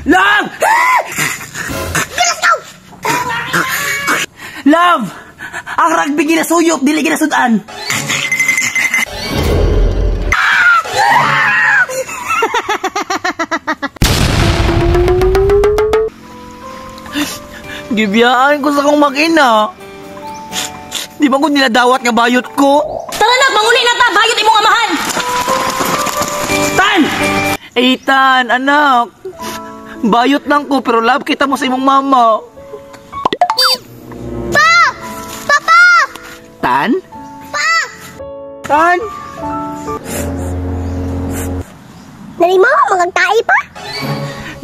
Love! Love! Ang rugby ginasuyop, dili ginasudan. Gibiyaan ko sa kong makina. Di ba ko niladawat nga bayot ko? Tara na, manguli na ta, bayot imong amahan. Tan! Eh, Tan, anak. Bayot lang ko, pero love kita mo sa imong mama. Pa! Papa! Tan? Pa! Tan? Nari mo, magagtai pa?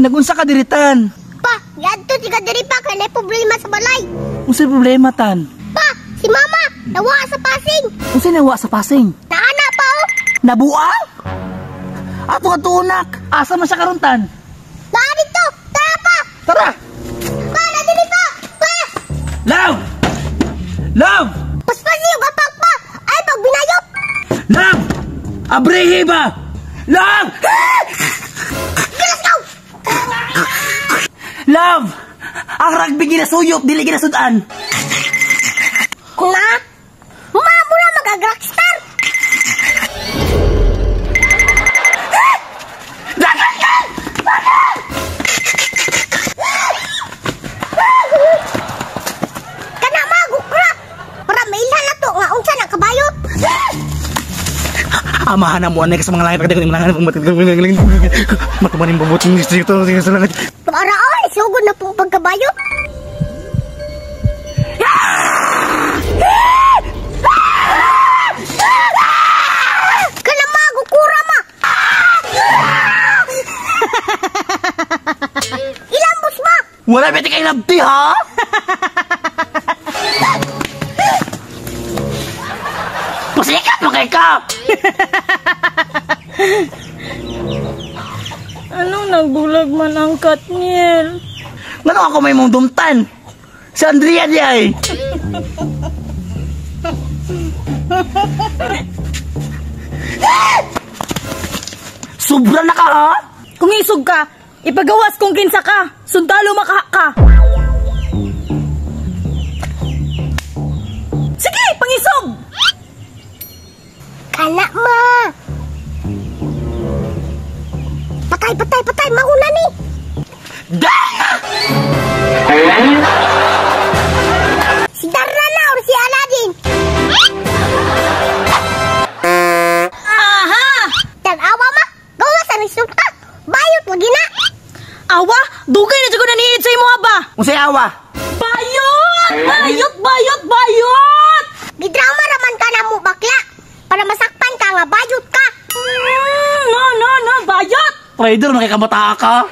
Nagunsa ka diri, Tan? Pa, yadto tiga diri pa, kaya may problema sa balay. Unsay problema, Tan? Pa, si mama, nawa sa pasing. Unsay nawa sa pasing? Naana pa oh. Nabuang? Ato ka tuunak. Asa man siya karon, Tan? Naa dito, tara pa. Tara! Pa, nadili pa. Pa! Love! Love! Paspasi yung gapak pa. Ay, pag binayop. Love! Abrihi ba? Love! Gilas ka! Love! Ang rugby ginasuyop, dili ginasudan. Kuna? Mamo na mag-rockstar. Dapat ka! Kana magukra. Para mailhan na to nga unsa na kabayo. Amahan na mo anay sa mga langit pagdating ng langit matumanin bubot ng dito sa langit. Para ay sugod na pong pagkabayo. Kana magukura ma. Ilang bus ma? Wala bete kay labti ha? Pasikat mo kay ka! Anong nagbulag man ang Katniel? Ngano ako may mong dumtan? Si Andrea di ay! Sobra na ka ha? Kung isog ka, ipagawas kung kinsa ka. Sundalo makaha ka. Sige, pangisog! Kana ma. Patay, patay, patay. Mahuna ni. Si Darana or si Aladdin? Aha! Tanawa ma. Gawa sa resulta. Bayot mo gina. Awa, dugay na dyan ko naniid sa imo ba? Unsay awa? Bayot! Bayot, bayot, bayot! Gidrama raman ka na mo bakla. Para masakpan ka nga bayot ka. No, no, no, bayot! Trader, makikabata ka?